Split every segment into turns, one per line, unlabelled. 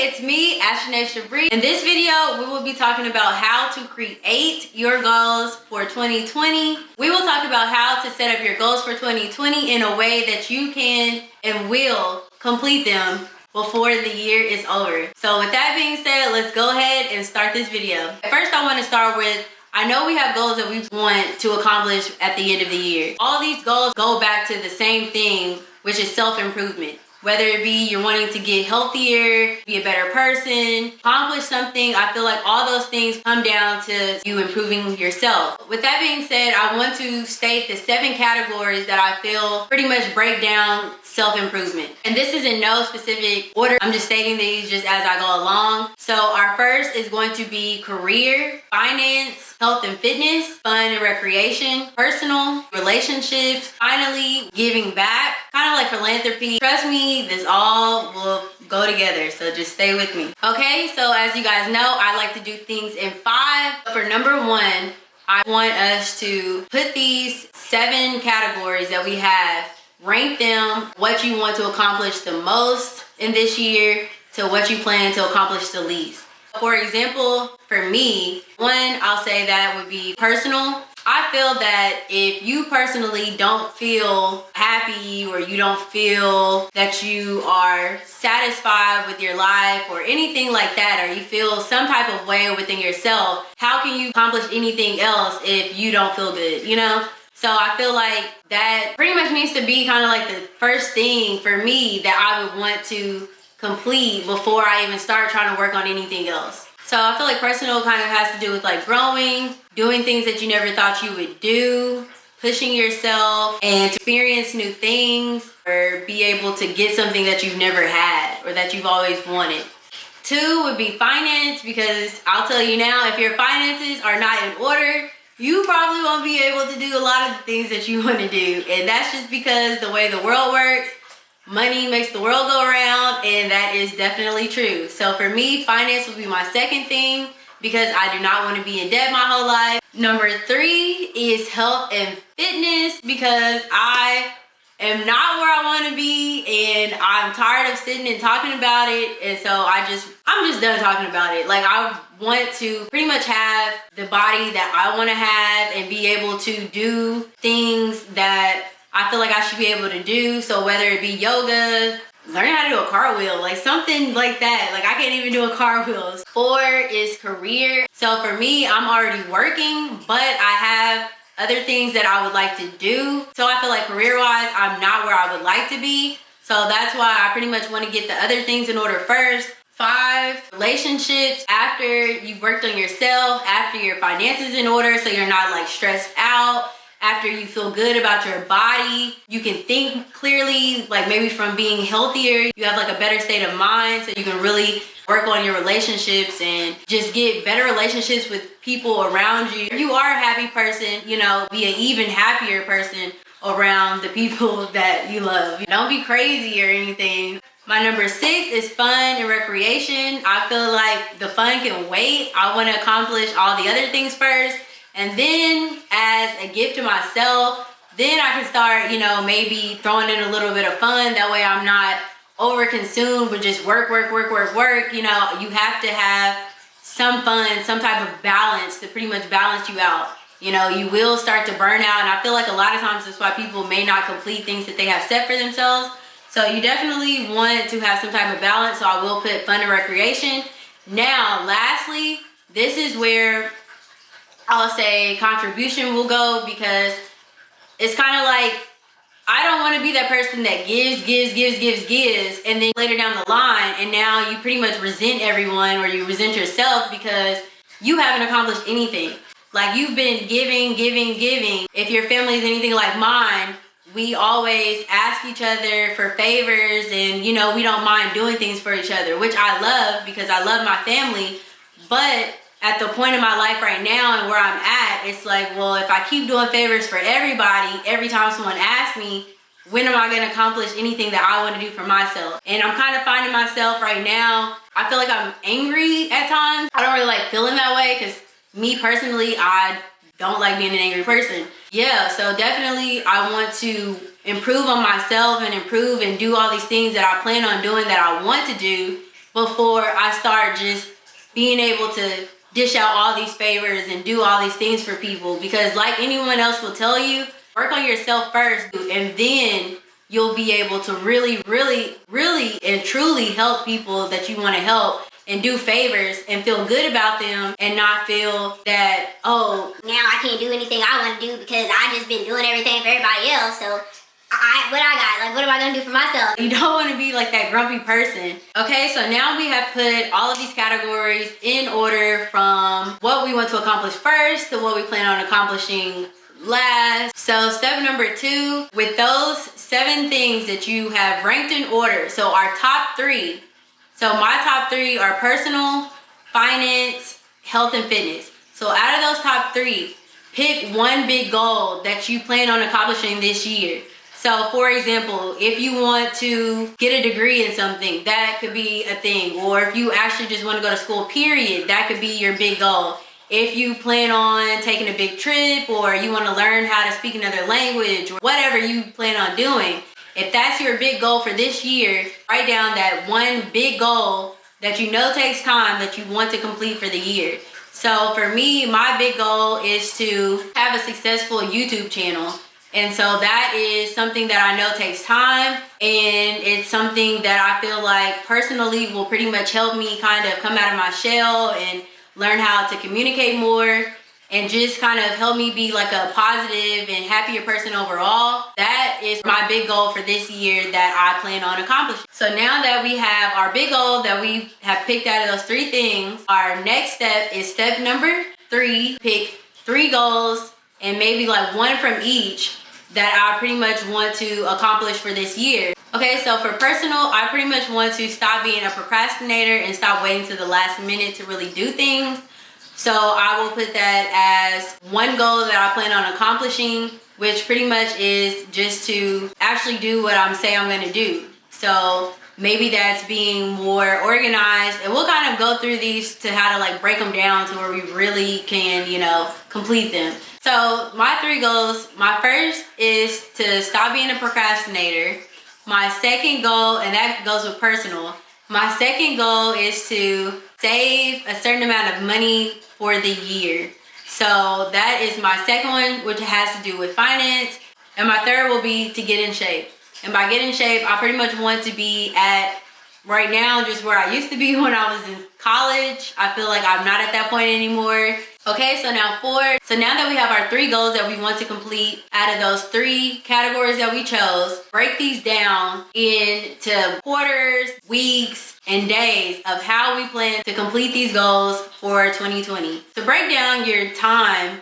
Hey, it's me, Ashane Shabree. In this video, we will be talking about how to create your goals for 2020. We will talk about how to set up your goals for 2020 in a way that you can and will complete them before the year is over. So with that being said, let's go ahead and start this video. First, I want to start with, I know we have goals that we want to accomplish at the end of the year. All these goals go back to the same thing, which is self-improvement. Whether it be you're wanting to get healthier, be a better person, accomplish something, I feel like all those things come down to you improving yourself. With that being said, I want to state the 7 categories that I feel pretty much break down self-improvement. And this is in no specific order. I'm just stating these just as I go along. So our first is going to be career, finance, health and fitness, fun and recreation, personal, relationships, finally, giving back, kind of like philanthropy. Trust me, this all will go together, so just stay with me. Okay, so as you guys know, I like to do things in 5. For number 1, I want us to put these 7 categories that we have, rank them, what you want to accomplish the most in this year to what you plan to accomplish the least. For example, for me, 1, I'll say that would be personal. I feel that if you personally don't feel happy or you don't feel that you are satisfied with your life or anything like that, or you feel some type of way within yourself, how can you accomplish anything else if you don't feel good, you know? So I feel like that pretty much needs to be kind of like the first thing for me that I would want to complete before I even start trying to work on anything else. So I feel like personal kind of has to do with like growing, doing things that you never thought you would do, pushing yourself and to experience new things or be able to get something that you've never had or that you've always wanted. 2 would be finance, because I'll tell you now, if your finances are not in order, you probably won't be able to do a lot of the things that you want to do. And that's just because the way the world works, money makes the world go around, and that is definitely true. So for me, finance would be my second thing because I do not want to be in debt my whole life. Number 3 is health and fitness, because I am not where I want to be and I'm tired of sitting and talking about it. And so I'm just done talking about it. Like, I want to pretty much have the body that I want to have and be able to do things that I feel like I should be able to do. So whether it be yoga, learning how to do a cartwheel, like something like that. Like, I can't even do a cartwheel. 4 is career. So for me, I'm already working, but I have other things that I would like to do. So I feel like career-wise, I'm not where I would like to be. So that's why I pretty much want to get the other things in order first. 5, relationships. After you've worked on yourself, after your finances in order, so you're not like stressed out, after you feel good about your body, you can think clearly, like maybe from being healthier, you have like a better state of mind, so you can really work on your relationships and just get better relationships with people around you. If you are a happy person, you know, be an even happier person around the people that you love. Don't be crazy or anything. My number 6 is fun and recreation. I feel like the fun can wait. I want to accomplish all the other things first. And then as a gift to myself, then I can start, you know, maybe throwing in a little bit of fun. That way I'm not over-consumed with just work. You know, you have to have some fun, some type of balance to pretty much balance you out. You know, you will start to burn out. And I feel like a lot of times that's why people may not complete things that they have set for themselves. So you definitely want to have some type of balance. So I will put fun and recreation. Now, lastly, this is where I'll say contribution will go, because it's kind of like, I don't want to be that person that gives, and then later down the line, and now you pretty much resent everyone or you resent yourself because you haven't accomplished anything. Like, you've been giving. If your family is anything like mine, we always ask each other for favors, and you know, we don't mind doing things for each other, which I love because I love my family. But at the point in my life right now and where I'm at, it's like, well, if I keep doing favors for everybody, every time someone asks me, when am I going to accomplish anything that I want to do for myself? And I'm kind of finding myself right now, I feel like I'm angry at times. I don't really like feeling that way because me personally, I don't like being an angry person. Yeah, so definitely I want to improve on myself and improve and do all these things that I plan on doing that I want to do. before I start just being able to dish out all these favors and do all these things for people. Because like anyone else will tell you, work on yourself first, and then you'll be able to really and truly help people that you want to help and do favors and feel good about them, and not feel that, oh,
now I can't do anything I want to do because I just been doing everything for everybody else. So what I got, like, what am I gonna do for myself?
You don't want to be like that grumpy person. Okay, so now we have put all of these categories in order from what we want to accomplish first to what we plan on accomplishing last. So step number 2, with those 7 things that you have ranked in order, so our top 3. So my top 3 are personal, finance, health, and fitness. So out of those top 3, pick one big goal that you plan on accomplishing this year. So for example, if you want to get a degree in something, that could be a thing. Or if you actually just want to go to school, period, that could be your big goal. If you plan on taking a big trip, or you want to learn how to speak another language, or whatever you plan on doing, if that's your big goal for this year, write down that one big goal that you know takes time that you want to complete for the year. So for me, my big goal is to have a successful YouTube channel. And so that is something that I know takes time, and it's something that I feel like personally will pretty much help me kind of come out of my shell and learn how to communicate more, and just kind of help me be like a positive and happier person overall. That is my big goal for this year that I plan on accomplishing. So now that we have our big goal that we have picked out of those 3 things, our next step is step number 3. Pick 3 goals, and maybe like one from each that I pretty much want to accomplish for this year. Okay, so for personal, I pretty much want to stop being a procrastinator and stop waiting to the last minute to really do things. So I will put that as one goal that I plan on accomplishing, which pretty much is just to actually do what I'm saying I'm gonna do. So maybe that's being more organized, and we'll kind of go through these to how to like break them down to where we really can, you know, complete them. So my 3 goals, my first is to stop being a procrastinator. My second goal, and that goes with personal, my second goal is to save a certain amount of money for the year. So that is my second one, which has to do with finance. And my third will be to get in shape. And by get in shape, I pretty much want to be at, right now, just where I used to be when I was in college. I feel like I'm not at that point anymore. Okay, so now 4. So now that we have our 3 goals that we want to complete out of those 3 categories that we chose, break these down into quarters, weeks, and days of how we plan to complete these goals for 2020. So break down your time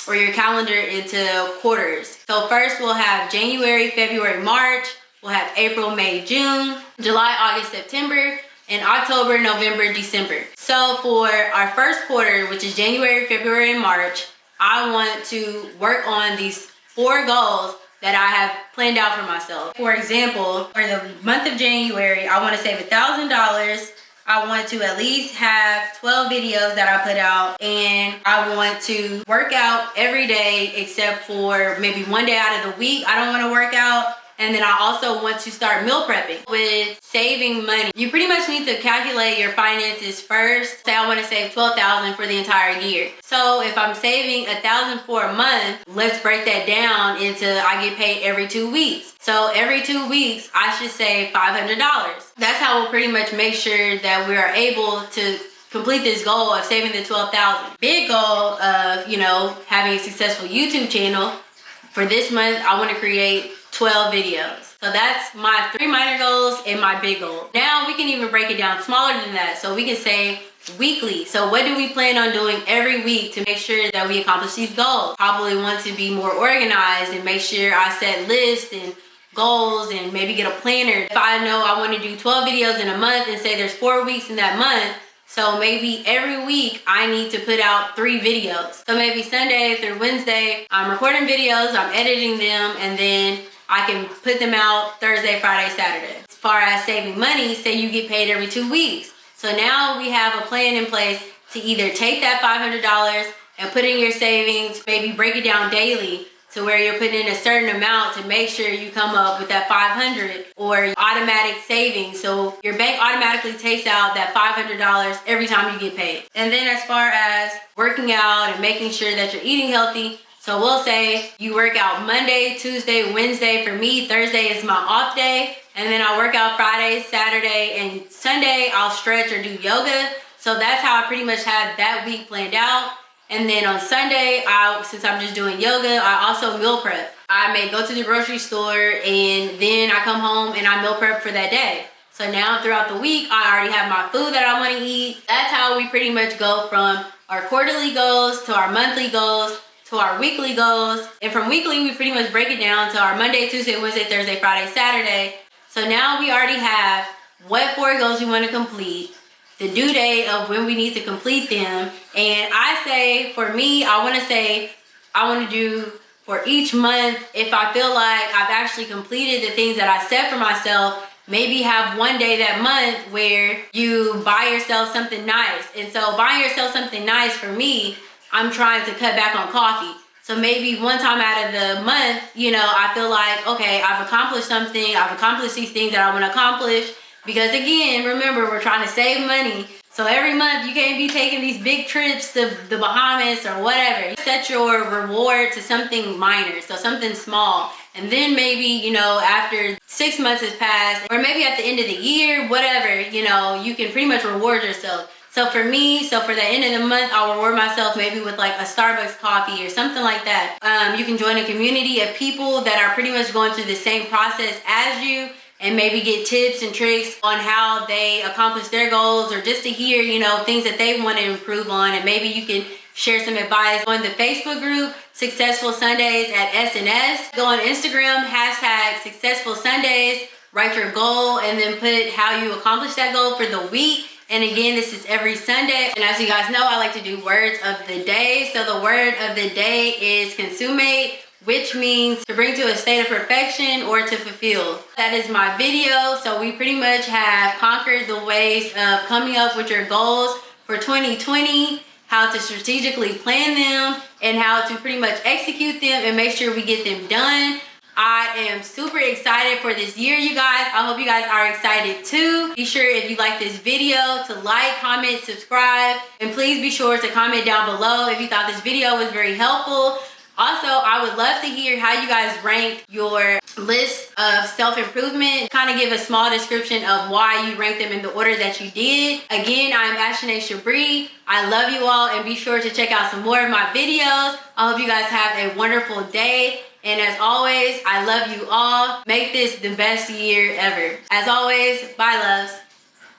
or your calendar into quarters. So first we'll have January, February, March. We'll have April, May, June, July, August, September, and October, November, December. So for our first quarter, which is January, February, and March, I want to work on these 4 goals that I have planned out for myself. For example, for the month of January, I want to save $1,000. I want to at least have 12 videos that I put out, and I want to work out every day except for maybe one day out of the week I don't want to work out. And then I also want to start meal prepping. With saving money, you pretty much need to calculate your finances first. Say I want to save $12,000 for the entire year. So if I'm saving $1,000 for a month, let's break that down into I get paid every 2 weeks. So every 2 weeks, I should save $500. That's how we'll pretty much make sure that we are able to complete this goal of saving the $12,000. Big goal of, you know, having a successful YouTube channel. For this month, I want to create 12 videos. So that's my 3 minor goals and my big goal. Now we can even break it down smaller than that. So we can say weekly. So what do we plan on doing every week to make sure that we accomplish these goals? Probably want to be more organized and make sure I set lists and goals and maybe get a planner. If I know I want to do 12 videos in a month and say there's 4 weeks in that month, so maybe every week I need to put out 3 videos. So maybe Sunday through Wednesday, I'm recording videos, I'm editing them, and then I can put them out Thursday, Friday, Saturday. As far as saving money, say you get paid every 2 weeks. So now we have a plan in place to either take that $500 and put in your savings, maybe break it down daily to where you're putting in a certain amount to make sure you come up with that 500 or automatic savings. So your bank automatically takes out that $500 every time you get paid. And then as far as working out and making sure that you're eating healthy, so we'll say you work out Monday, Tuesday, Wednesday. For me, Thursday is my off day. And then I work out Friday, Saturday, and Sunday I'll stretch or do yoga. So that's how I pretty much have that week planned out. And then on Sunday, since I'm just doing yoga, I also meal prep. I may go to the grocery store and then I come home and I meal prep for that day. So now throughout the week, I already have my food that I want to eat. That's how we pretty much go from our quarterly goals to our monthly goals to our weekly goals. And from weekly, we pretty much break it down to our Monday, Tuesday, Wednesday, Thursday, Friday, Saturday. So now we already have what 4 goals we want to complete, the due date of when we need to complete them. And I say, for me, I want to do for each month, if I feel like I've actually completed the things that I set for myself, maybe have one day that month where you buy yourself something nice. And so buying yourself something nice, for me, I'm trying to cut back on coffee. So maybe one time out of the month, I feel like, okay, I've accomplished something. I've accomplished these things that I want to accomplish. Because again, remember, we're trying to save money. So every month you can't be taking these big trips to the Bahamas or whatever. Set your reward to something minor, so something small. And then maybe, after 6 months has passed, or maybe at the end of the year, whatever, you can pretty much reward yourself. So for me, for the end of the month, I'll reward myself maybe with like a Starbucks coffee or something like that. You can join a community of people that are pretty much going through the same process as you, and maybe get tips and tricks on how they accomplish their goals, or just to hear, things that they want to improve on. And maybe you can share some advice. Join the Facebook group, Successful Sundays at SNS. Go on Instagram, # Successful Sundays, write your goal, and then put how you accomplish that goal for the week. And again, this is every Sunday. And as you guys know, I like to do words of the day. So the word of the day is consummate, which means to bring to a state of perfection or to fulfill. That is my video. So we pretty much have conquered the ways of coming up with your goals for 2020, how to strategically plan them, and how to pretty much execute them and make sure we get them done. I am super excited for this year, you guys. I hope you guys are excited too. Be sure, if you like this video, to like, comment, subscribe, and please be sure to comment down below if you thought this video was very helpful. Also, I would love to hear how you guys rank your list of self-improvement. Kind of give a small description of why you rank them in the order that you did. Again, I'm Ashane Shabree. I love you all, and be sure to check out some more of my videos. I hope you guys have a wonderful day. And as always, I love you all. Make this the best year ever. As always, bye loves.